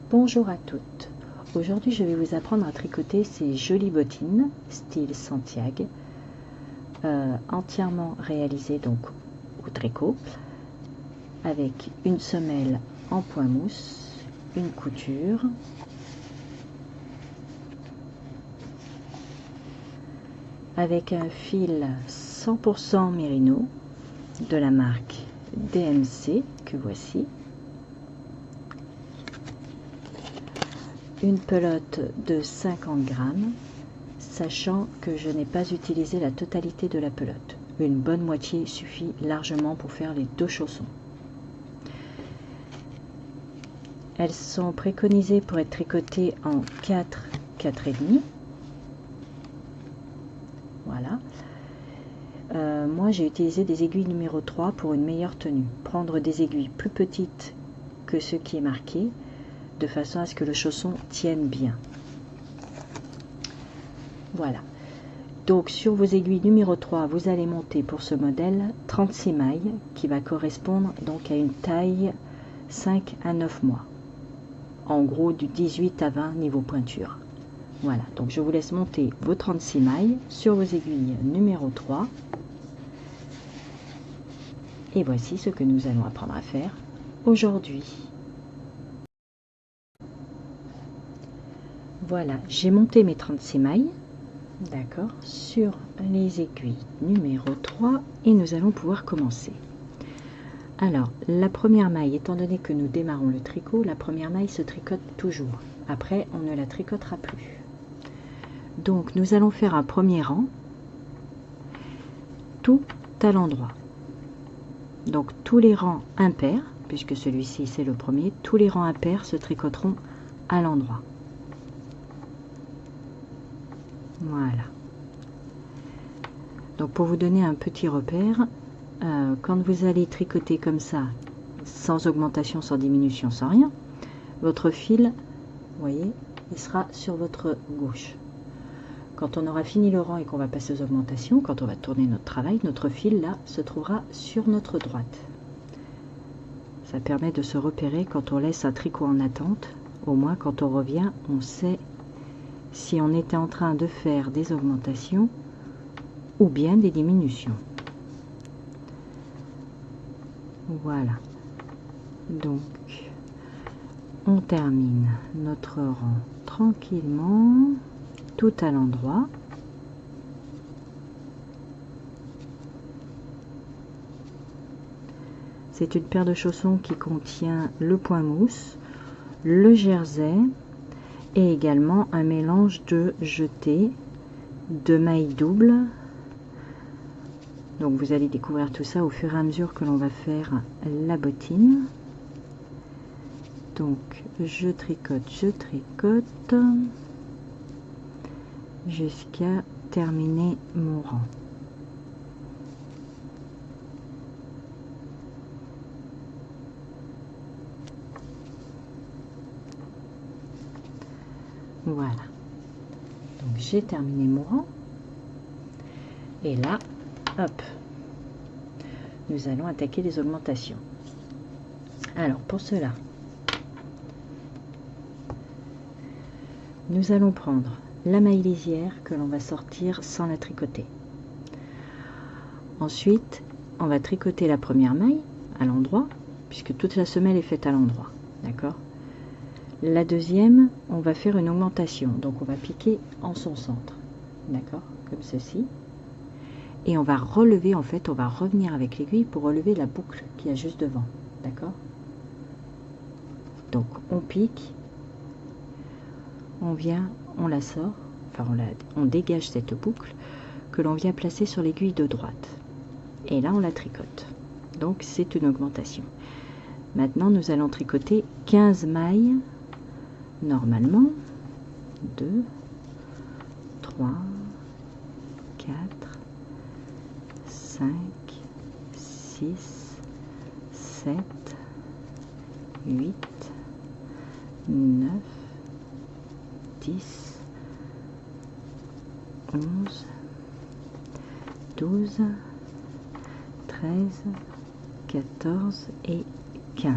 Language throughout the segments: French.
Bonjour à toutes. Aujourd'hui, je vais vous apprendre à tricoter ces jolies bottines style Santiago, entièrement réalisées donc au tricot, avec une semelle en point mousse, une couture, avec un fil 100% mérino de la marque DMC que voici. Une pelote de 50 grammes, sachant que je n'ai pas utilisé la totalité de la pelote. Une bonne moitié suffit largement pour faire les deux chaussons. Elles sont préconisées pour être tricotées en 4, 4,5. Voilà. Moi, j'ai utilisé des aiguilles numéro 3 pour une meilleure tenue. Prendre des aiguilles plus petites que ce qui est marqué, de façon à ce que le chausson tienne bien. Voilà. Donc sur vos aiguilles numéro 3, vous allez monter pour ce modèle 36 mailles qui va correspondre donc à une taille 5 à 9 mois. En gros du 18 à 20 niveau pointure. Voilà, donc je vous laisse monter vos 36 mailles sur vos aiguilles numéro 3. Et voici ce que nous allons apprendre à faire aujourd'hui. Voilà, j'ai monté mes 36 mailles, d'accord, sur les aiguilles numéro 3 et nous allons pouvoir commencer. Alors, la première maille, étant donné que nous démarrons le tricot, la première maille se tricote toujours. Après, on ne la tricotera plus. Donc, nous allons faire un premier rang, tout à l'endroit. Donc, tous les rangs impairs, puisque celui-ci c'est le premier, tous les rangs impairs se tricoteront à l'endroit. Voilà. Donc pour vous donner un petit repère, quand vous allez tricoter comme ça, sans augmentation, sans diminution, sans rien, votre fil, vous voyez, il sera sur votre gauche. Quand on aura fini le rang et qu'on va passer aux augmentations, quand on va tourner notre travail, notre fil là se trouvera sur notre droite. Ça permet de se repérer quand on laisse un tricot en attente. Au moins quand on revient, on sait si on était en train de faire des augmentations ou bien des diminutions. Voilà. Donc, on termine notre rang tranquillement, tout à l'endroit. C'est une paire de chaussons qui contient le point mousse, le jersey, et également un mélange de jeté, de mailles doubles. Donc vous allez découvrir tout ça au fur et à mesure que l'on va faire la bottine. Donc je tricote jusqu'à terminer mon rang. Voilà, donc j'ai terminé mon rang et là, hop, nous allons attaquer les augmentations. Alors pour cela, nous allons prendre la maille lisière que l'on va sortir sans la tricoter. Ensuite, on va tricoter la première maille à l'endroit, puisque toute la semelle est faite à l'endroit, d'accord? La deuxième, on va faire une augmentation, donc on va piquer en son centre, d'accord, comme ceci. Et on va relever, en fait, on va revenir avec l'aiguille pour relever la boucle qui est juste devant, d'accord. Donc on pique, on vient, on la sort, enfin on dégage cette boucle que l'on vient placer sur l'aiguille de droite. Et là on la tricote, donc c'est une augmentation. Maintenant nous allons tricoter 15 mailles. Normalement, 2, 3, 4, 5, 6, 7, 8, 9, 10, 11, 12, 13, 14 et 15.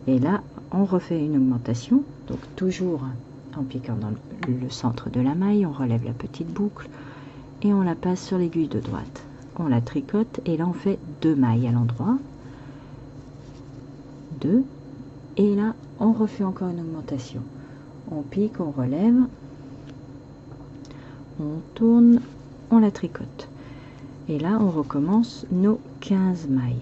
Et là, on refait une augmentation, donc toujours en piquant dans le centre de la maille, on relève la petite boucle et on la passe sur l'aiguille de droite. On la tricote et là on fait 2 mailles à l'endroit, 2, et là on refait encore une augmentation. On pique, on relève, on tourne, on la tricote. Et là on recommence nos 15 mailles.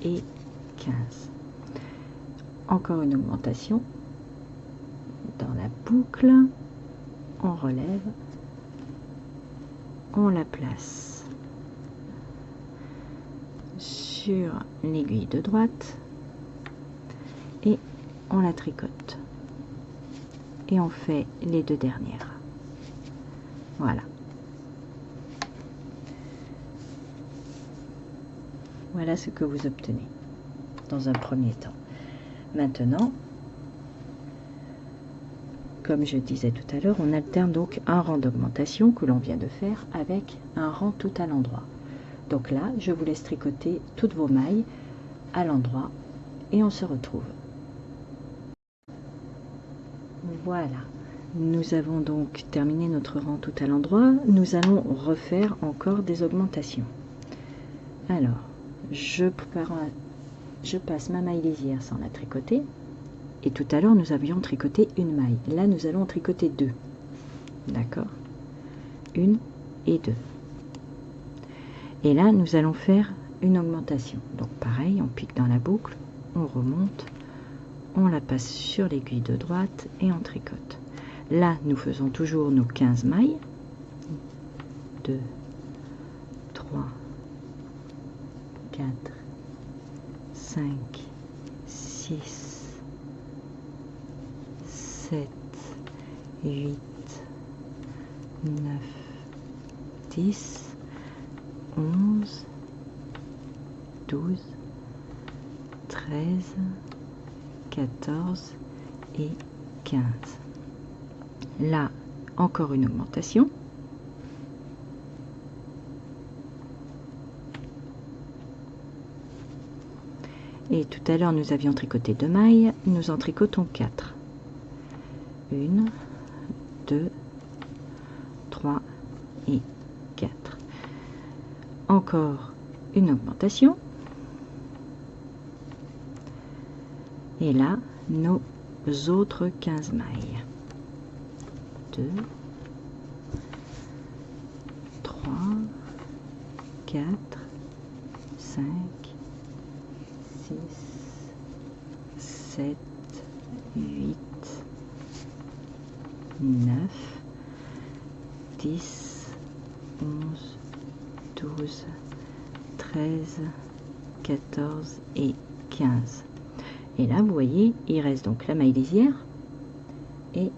Et 15. Encore une augmentation dans la boucle, on relève, on la place sur l'aiguille de droite et on la tricote et on fait les 2 dernières. Voilà. Voilà ce que vous obtenez dans un premier temps. Maintenant, comme je disais tout à l'heure, on alterne donc un rang d'augmentation que l'on vient de faire avec un rang tout à l'endroit. Donc là, je vous laisse tricoter toutes vos mailles à l'endroit et on se retrouve. Voilà, nous avons donc terminé notre rang tout à l'endroit. Nous allons refaire encore des augmentations. Alors, je passe ma maille lisière sans la tricoter. Et tout à l'heure, nous avions tricoté une maille. Là, nous allons tricoter 2. D'accord? 1 et 2. Et là, nous allons faire une augmentation. Donc, pareil, on pique dans la boucle, on remonte, on la passe sur l'aiguille de droite et on tricote. Là, nous faisons toujours nos 15 mailles. 2, 3, 4, 5, 6, 7, 8, 9, 10, 11, 12, 13, 14 et 15. Là, encore une augmentation. Et tout à l'heure, nous avions tricoté 2 mailles, nous en tricotons 4. 1, 2, 3 et 4. Encore une augmentation. Et là, nos autres 15 mailles. 2, 3, 4, 5, 6, 7, 8, 9, 10, 11, 12, 13, 14 et 15. Et là, vous voyez, il reste donc la maille lisière et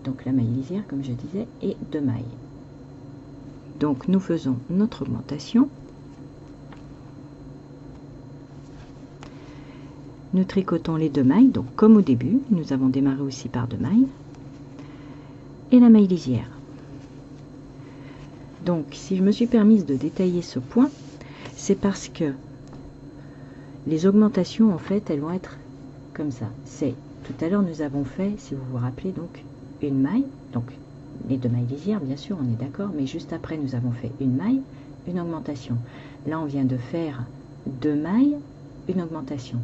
donc la maille lisière, comme je disais, et 2 mailles. Donc, nous faisons notre augmentation. Nous tricotons les 2 mailles, donc comme au début, nous avons démarré aussi par 2 mailles. Et la maille lisière. Donc, si je me suis permise de détailler ce point, c'est parce que les augmentations, en fait, elles vont être comme ça. C'est tout à l'heure, nous avons fait, si vous vous rappelez, donc une maille, donc les 2 mailles lisières, bien sûr, on est d'accord, mais juste après, nous avons fait une maille, une augmentation. Là, on vient de faire 2 mailles, une augmentation.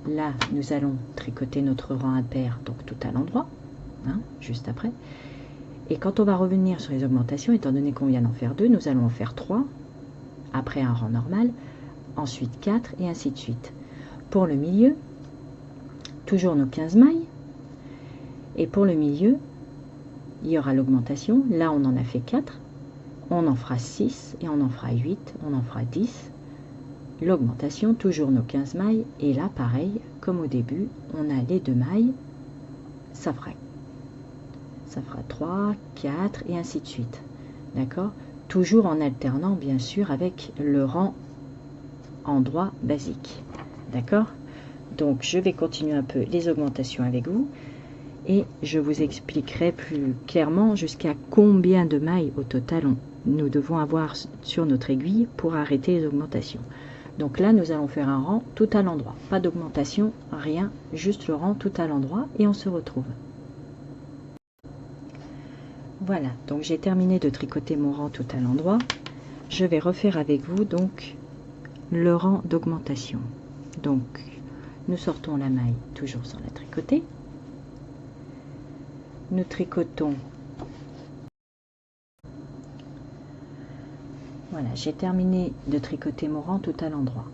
Là, nous allons tricoter notre rang impair, donc tout à l'endroit, hein, juste après. Et quand on va revenir sur les augmentations, étant donné qu'on vient d'en faire 2, nous allons en faire 3, après un rang normal, ensuite 4 et ainsi de suite. Pour le milieu, toujours nos 15 mailles. Et pour le milieu, il y aura l'augmentation. Là, on en a fait 4. On en fera 6 et on en fera 8. On en fera 10. L'augmentation, toujours nos 15 mailles. Et là, pareil, comme au début, on a les 2 mailles. Ça ça fera 3, 4 et ainsi de suite. D'accord? Toujours en alternant bien sûr avec le rang endroit basique. D'accord? Donc je vais continuer un peu les augmentations avec vous et je vous expliquerai plus clairement jusqu'à combien de mailles au total nous devons avoir sur notre aiguille pour arrêter les augmentations. Donc là nous allons faire un rang tout à l'endroit, pas d'augmentation, rien, juste le rang tout à l'endroit et on se retrouve. Voilà, donc j'ai terminé de tricoter mon rang tout à l'endroit. Je vais refaire avec vous donc le rang d'augmentation. Donc nous sortons la maille toujours sans la tricoter. Nous tricotons. Voilà, j'ai terminé de tricoter mon rang tout à l'endroit.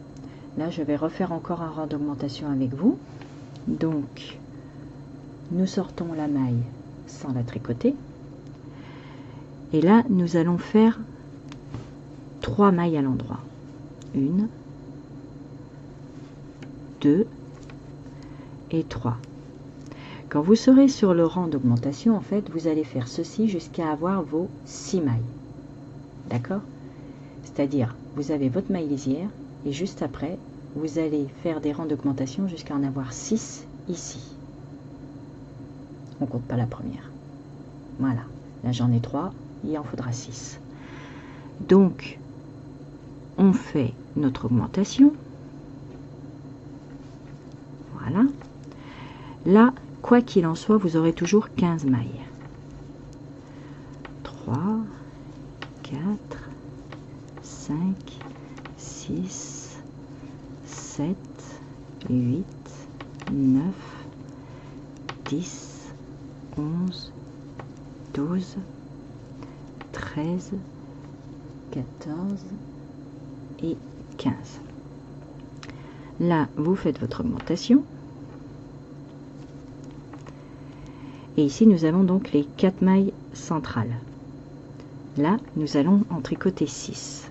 Là, je vais refaire encore un rang d'augmentation avec vous. Donc, nous sortons la maille sans la tricoter. Et là, nous allons faire 3 mailles à l'endroit. 1, 2 et 3. Quand vous serez sur le rang d'augmentation, en fait, vous allez faire ceci jusqu'à avoir vos 6 mailles. D'accord? C'est-à-dire, vous avez votre maille lisière et juste après, vous allez faire des rangs d'augmentation jusqu'à en avoir 6 ici. On ne compte pas la première. Voilà. Là, j'en ai 3. Il en faudra 6. Donc, on fait notre augmentation. Voilà. Là, quoi qu'il en soit, vous aurez toujours 15 mailles. 3, 4, 5, 6, 7, 8, 9, 10, 11, 12, 13, 14 et 15. Là, vous faites votre augmentation. Et ici, nous avons donc les 4 mailles centrales. Là, nous allons en tricoter 6.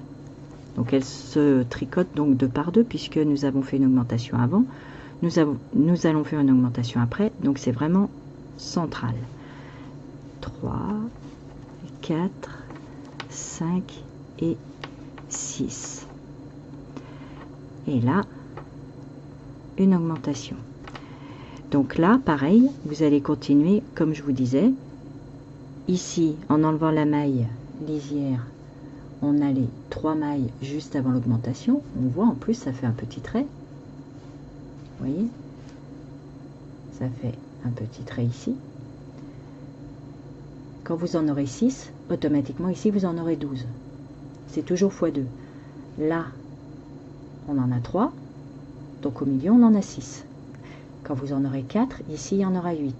Donc, elles se tricotent donc 2 par 2 puisque nous avons fait une augmentation avant. Nous allons faire une augmentation après. Donc, c'est vraiment central. 3, 4, 5 et 6. Et là, une augmentation. Donc là, pareil, vous allez continuer comme je vous disais. Ici, en enlevant la maille lisière, on a les 3 mailles juste avant l'augmentation. On voit en plus, ça fait un petit trait. Vous voyez? Ça fait un petit trait ici. Quand vous en aurez 6, automatiquement ici, vous en aurez 12. C'est toujours x2. Là, on en a 3. Donc au milieu, on en a 6. Quand vous en aurez 4, ici, il y en aura 8.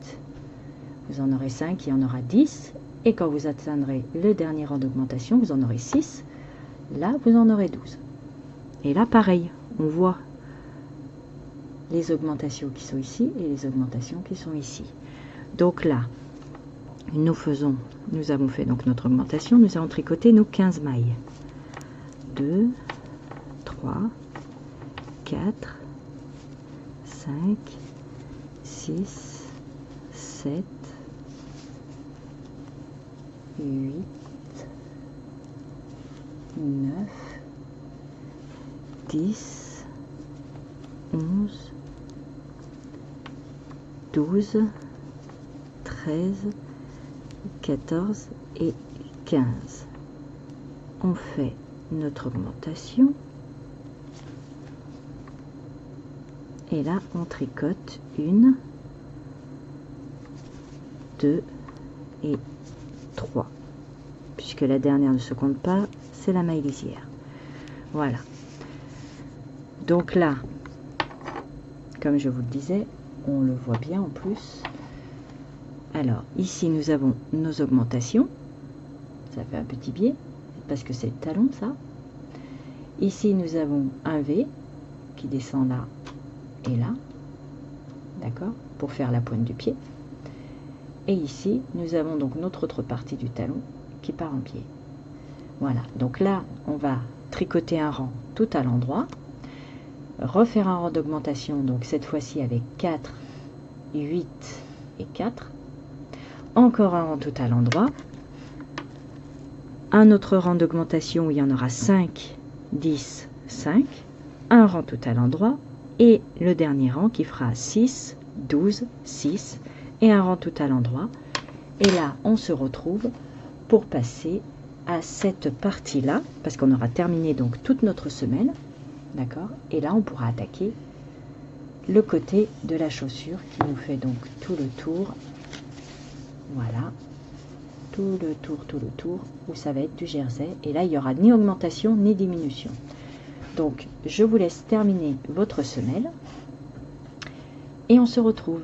Vous en aurez 5, il y en aura 10. Et quand vous atteindrez le dernier rang d'augmentation, vous en aurez 6. Là, vous en aurez 12. Et là, pareil, on voit les augmentations qui sont ici et les augmentations qui sont ici. Donc là, nous avons fait donc notre augmentation, nous avons tricoté nos 15 mailles. 2, 3, 4, 5, 6, 7, 8, 9, 10, 11, 12, 13, 14 et 15. On fait notre augmentation. Et là, on tricote 1, 2 et 3. Puisque la dernière ne se compte pas, c'est la maille lisière. Voilà. Donc là, comme je vous le disais, on le voit bien en plus. Alors, ici, nous avons nos augmentations. Ça fait un petit biais, parce que c'est le talon, ça. Ici, nous avons un V qui descend là et là. D'accord? Pour faire la pointe du pied. Et ici, nous avons donc notre autre partie du talon qui part en pied. Voilà. Donc là, on va tricoter un rang tout à l'endroit. Refaire un rang d'augmentation, donc cette fois-ci avec 4, 8 et 4. encore un rang total en droit, un autre rang d'augmentation où il y en aura 5, 10, 5, un rang total en droit, et le dernier rang qui fera 6, 12, 6, et un rang total en droit. Et là, on se retrouve pour passer à cette partie-là, parce qu'on aura terminé donc toute notre semelle, d'accord? Et là, on pourra attaquer le côté de la chaussure qui nous fait donc tout le tour, voilà, tout le tour, où ça va être du jersey. Et là, il n'y aura ni augmentation ni diminution. Donc, je vous laisse terminer votre semelle et on se retrouve.